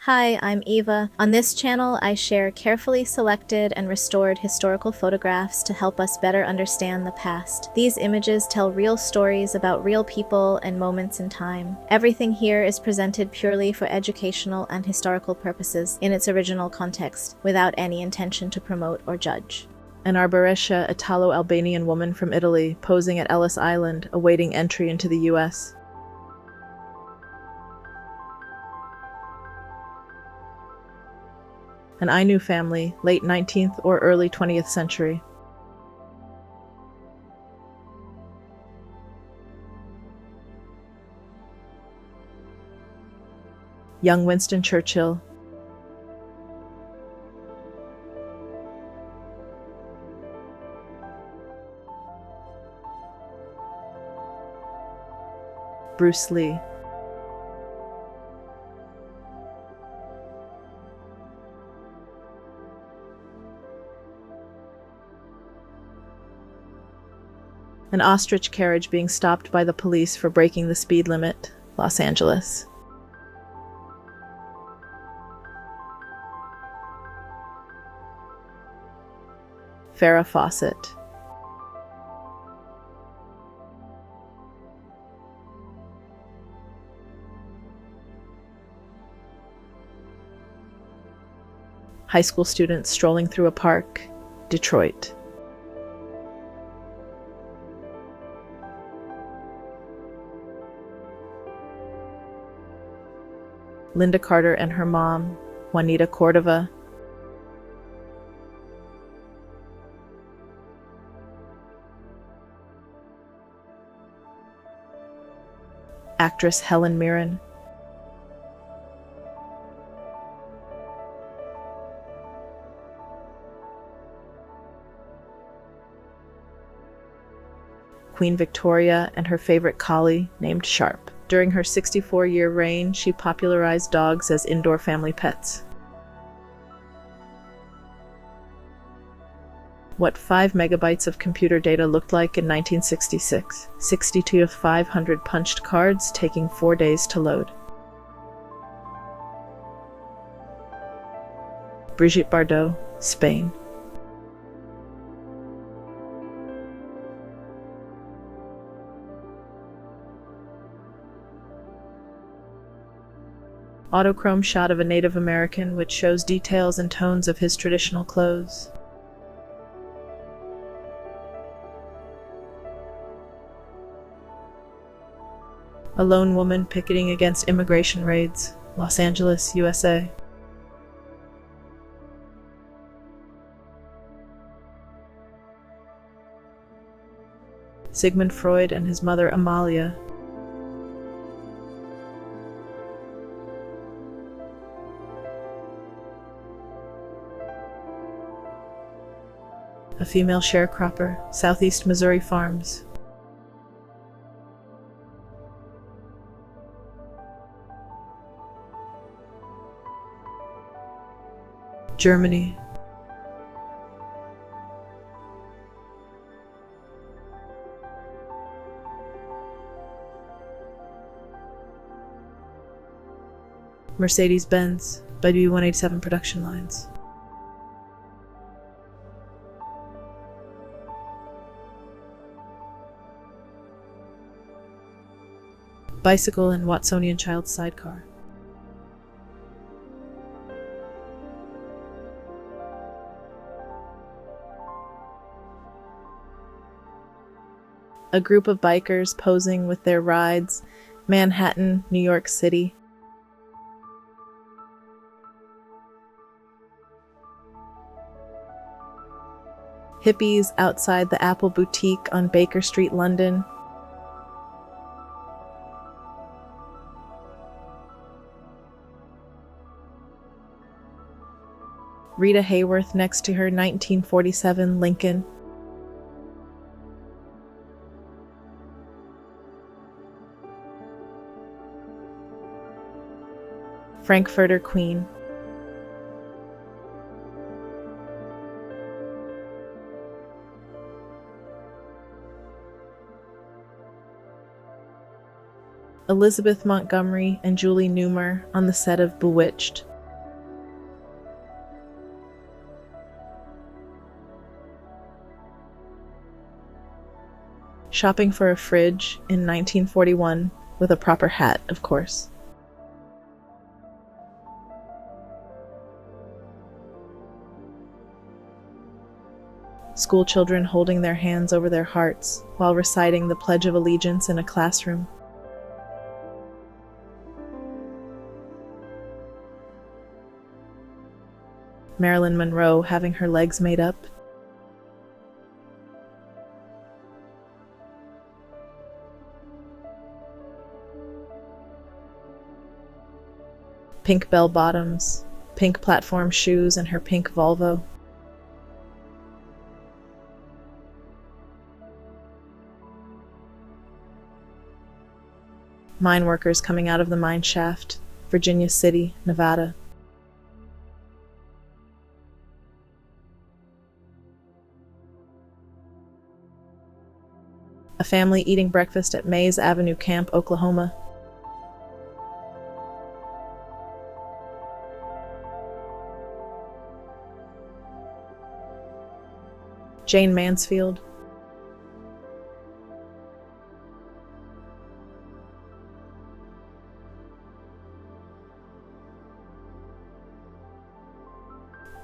Hi, I'm Eva. On this channel, I share carefully selected and restored historical photographs to help us better understand the past. These images tell real stories about real people and moments in time. Everything here is presented purely for educational and historical purposes in its original context, without any intention to promote or judge. An Arborescia Italo-Albanian woman from Italy posing at Ellis Island, awaiting entry into the U.S. An Ainu family, late 19th or early 20th century. Young Winston Churchill. Bruce Lee. An ostrich carriage being stopped by the police for breaking the speed limit, Los Angeles. Farrah Fawcett. High school students strolling through a park, Detroit. Linda Carter and her mom, Juanita Cordova. Actress Helen Mirren. Queen Victoria and her favorite collie named Sharp. During her 64-year reign, she popularized dogs as indoor family pets. What 5 megabytes of computer data looked like in 1966. 62 of 500 punched cards, taking 4 days to load. Brigitte Bardot, Spain. Autochrome shot of a Native American which shows details and tones of his traditional clothes. A lone woman picketing against immigration raids, Los Angeles, USA. Sigmund Freud and his mother Amalia. A female sharecropper, Southeast Missouri Farms. Germany. Mercedes-Benz, W187 production lines. Bicycle and Watsonian child sidecar. A group of bikers posing with their rides, Manhattan, New York City. Hippies outside the Apple Boutique on Baker Street, London. Rita Hayworth next to her 1947 Lincoln. Frankfurter Queen. Elizabeth Montgomery and Julie Newmar on the set of Bewitched. shopping for a fridge in 1941 with a proper hat, of course. School children holding their hands over their hearts while reciting the Pledge of Allegiance in a classroom. Marilyn Monroe having her legs made up. Pink bell-bottoms, pink platform shoes, and her pink Volvo. Mine workers coming out of the mine shaft, Virginia City, Nevada. A family eating breakfast at Mays Avenue Camp, Oklahoma. Jane Mansfield.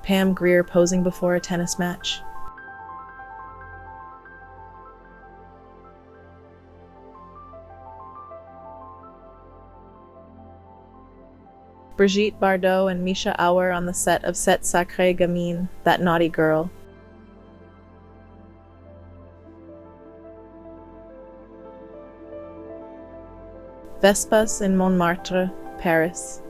Pam Grier posing before a tennis match. Brigitte Bardot and Misha Auer on the set of Cette Sacrée Gamine, That Naughty Girl. Vespas in Montmartre, Paris.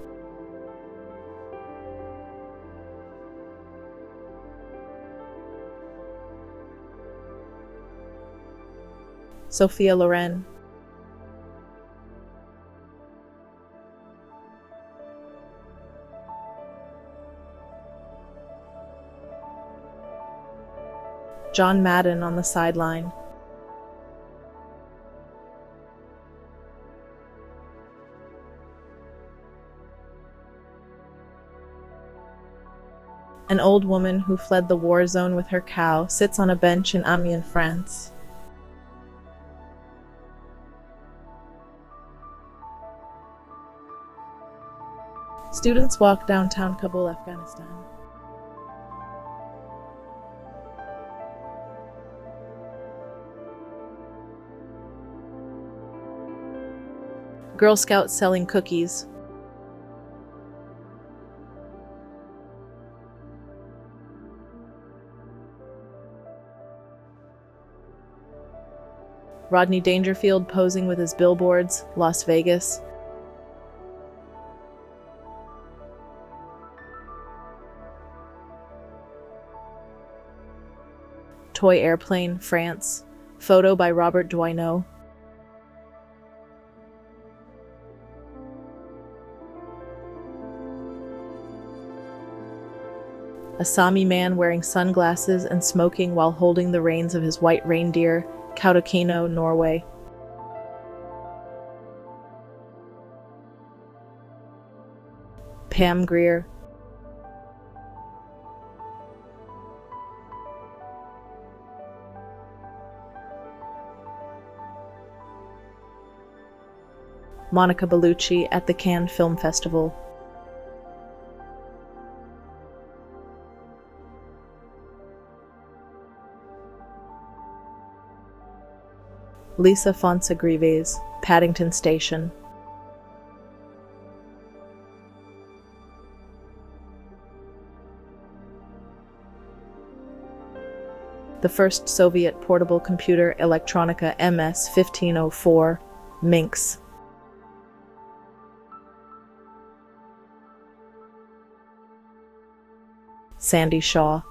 Sophia Loren. John Madden on the sideline. An old woman who fled the war zone with her cow sits on a bench in Amiens, France. Students walk downtown Kabul, Afghanistan. Girl Scouts selling cookies. Rodney Dangerfield posing with his billboards, Las Vegas. Toy airplane, France. Photo by Robert Doisneau. A Sami man wearing sunglasses and smoking while holding the reins of his white reindeer, Kautokeino, Norway. Pam Grier. Monica Bellucci at the Cannes Film Festival. Lisa Fontagrives, Paddington Station. The first Soviet portable computer, Electronica MS-1504, Minx. Sandy Shaw.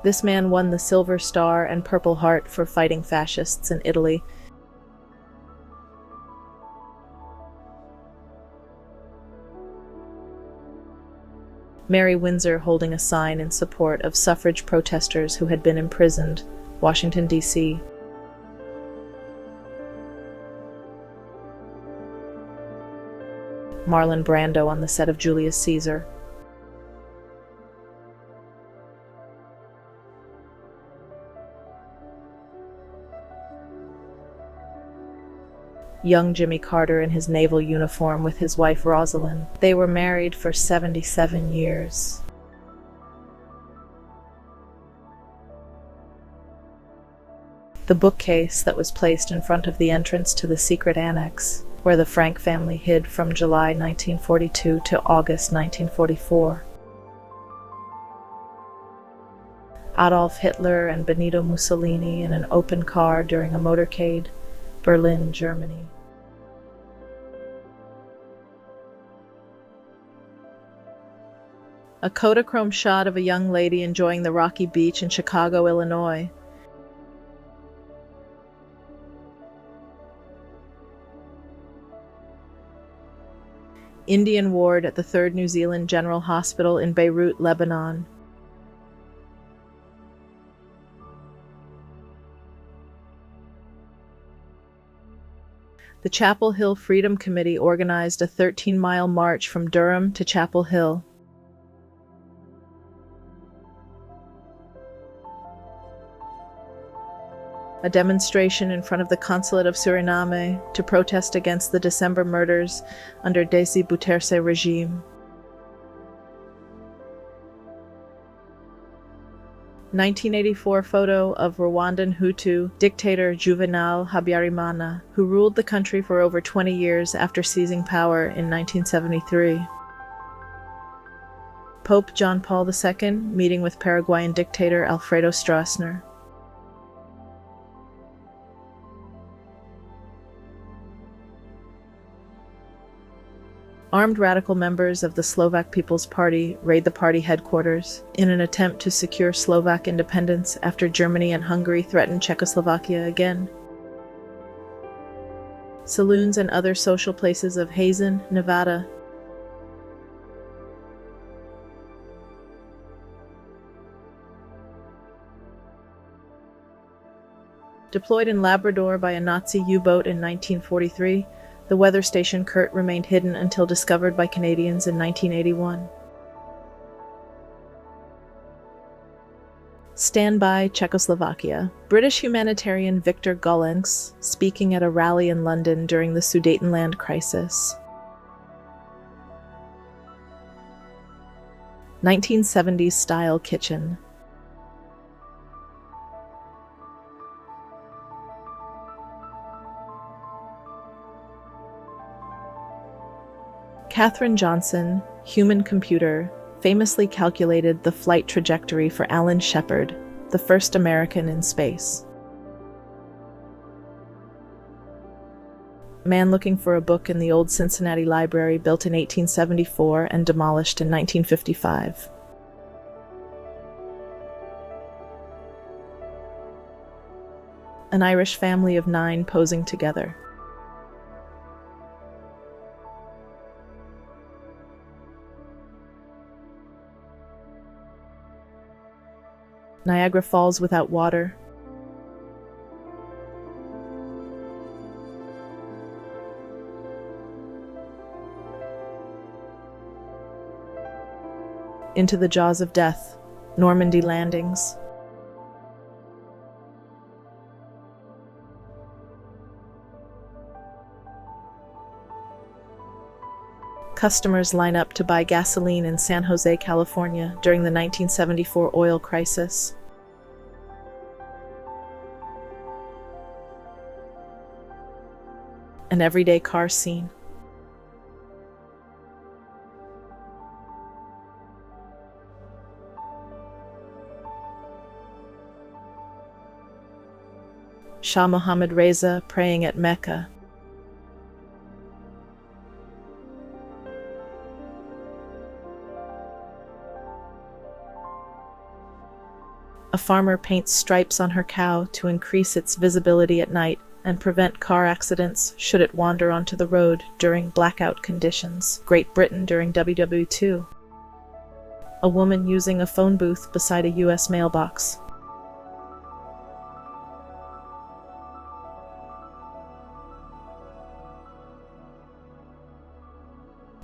This man won the Silver Star and Purple Heart for fighting fascists in Italy. Mary Windsor holding a sign in support of suffrage protesters who had been imprisoned, Washington, D.C. Marlon Brando on the set of Julius Caesar. Young Jimmy Carter in his naval uniform with his wife Rosalind. They were married for 77 years. The bookcase that was placed in front of the entrance to the secret annex, where the Frank family hid from July 1942 to August 1944. Adolf Hitler and Benito Mussolini in an open car during a motorcade, Berlin, Germany. A Kodachrome shot of a young lady enjoying the rocky beach in Chicago, Illinois. Indian ward at the 3rd New Zealand General Hospital in Beirut, Lebanon. The Chapel Hill Freedom Committee organized a 13-mile march from Durham to Chapel Hill. A demonstration in front of the consulate of Suriname to protest against the December murders under Desi Bouterse regime. 1984 photo of Rwandan Hutu dictator Juvenal Habyarimana, who ruled the country for over 20 years after seizing power in 1973. Pope John Paul II meeting with Paraguayan dictator Alfredo Stroessner. Armed radical members of the Slovak People's Party raid the party headquarters in an attempt to secure Slovak independence after Germany and Hungary threatened Czechoslovakia again. Saloons and other social places of Hazen, Nevada. Deployed in Labrador by a Nazi U-boat in 1943, the weather station Kurt remained hidden until discovered by Canadians in 1981. Standby, Czechoslovakia. British humanitarian Victor Gollancz speaking at a rally in London during the Sudetenland crisis. 1970s style kitchen. Katherine Johnson, human computer, famously calculated the flight trajectory for Alan Shepard, the first American in space. Man looking for a book in the old Cincinnati Library built in 1874 and demolished in 1955. An Irish family of 9 posing together. Niagara Falls without water. Into the Jaws of Death, Normandy landings. Customers line up to buy gasoline in San Jose, California during the 1974 oil crisis. An everyday car scene. Shah Mohammad Reza praying at Mecca. A farmer paints stripes on her cow to increase its visibility at night and prevent car accidents should it wander onto the road during blackout conditions. Great Britain during WW2. A woman using a phone booth beside a U.S. mailbox.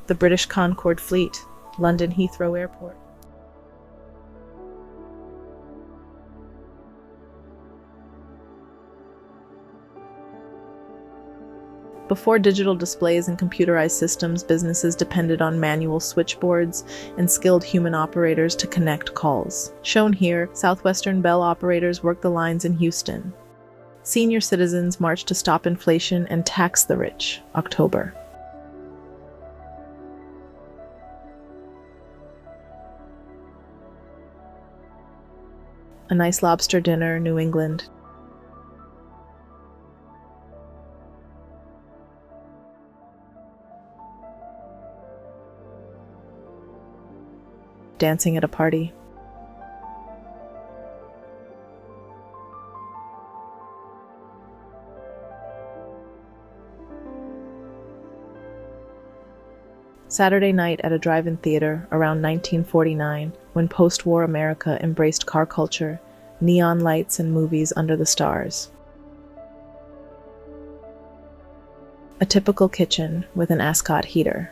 The British Concorde Fleet, London Heathrow Airport. Before digital displays and computerized systems, businesses depended on manual switchboards and skilled human operators to connect calls. Shown here, Southwestern Bell operators worked the lines in Houston. Senior citizens marched to stop inflation and tax the rich. October. A nice lobster dinner, New England. Dancing at a party. Saturday night at a drive-in theater around 1949, when post-war America embraced car culture, neon lights and movies under the stars. A typical kitchen with an Ascot heater.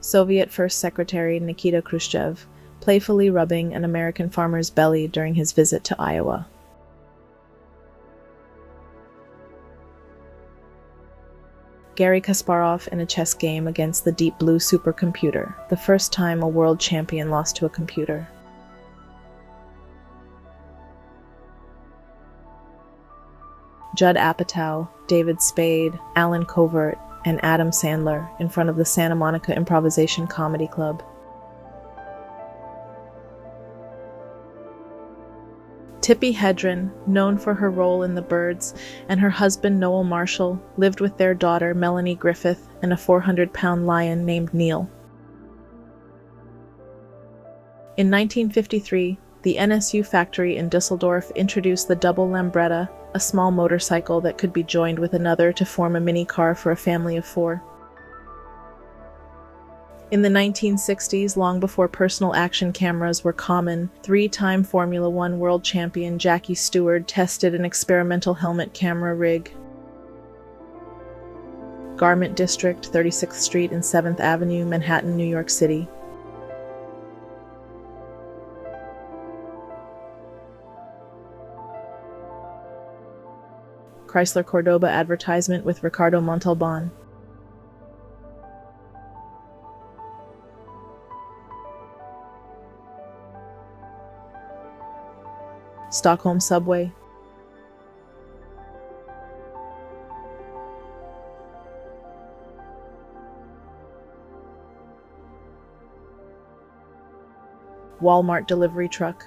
Soviet First Secretary Nikita Khrushchev playfully rubbing an American farmer's belly during his visit to Iowa. Garry Kasparov in a chess game against the Deep Blue supercomputer, the first time a world champion lost to a computer. Judd Apatow, David Spade, Alan Covert, and Adam Sandler in front of the Santa Monica Improvisation Comedy Club. Tippi Hedren, known for her role in The Birds, and her husband Noel Marshall lived with their daughter Melanie Griffith and a 400-pound lion named Neil. In 1953, the NSU factory in Dusseldorf introduced the double Lambretta, a small motorcycle that could be joined with another to form a mini car for a family of 4. In the 1960s, long before personal action cameras were common, 3-time Formula One world champion Jackie Stewart tested an experimental helmet camera rig. Garment District, 36th Street and 7th Avenue, Manhattan, New York City. Chrysler Cordoba advertisement with Ricardo Montalban. Stockholm subway. Walmart delivery truck.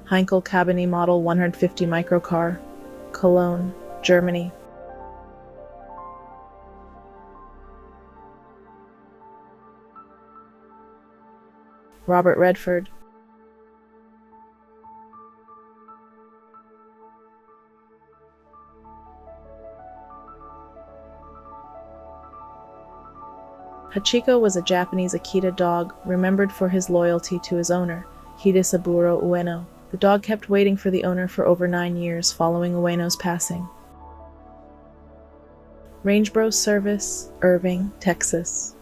Heinkel Cabinet Model 150 microcar, Cologne, Germany. Robert Redford. Hachiko was a Japanese Akita dog remembered for his loyalty to his owner, Hidesaburo Ueno. The dog kept waiting for the owner for over 9 years following Ueno's passing. Range Bros Service, Irving, Texas.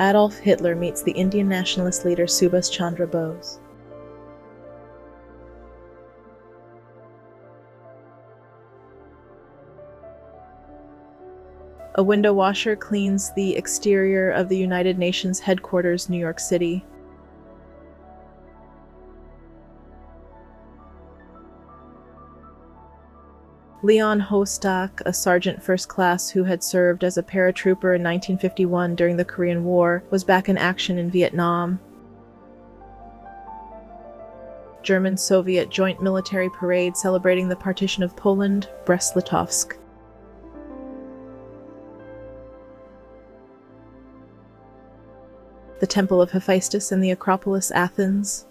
Adolf Hitler meets the Indian nationalist leader Subhas Chandra Bose. A window washer cleans the exterior of the United Nations headquarters, New York City. Leon Hostak, a sergeant first class who had served as a paratrooper in 1951 during the Korean War, was back in action in Vietnam. German-Soviet joint military parade celebrating the partition of Poland, Brest-Litovsk. the Temple of Hephaestus and the Acropolis, Athens,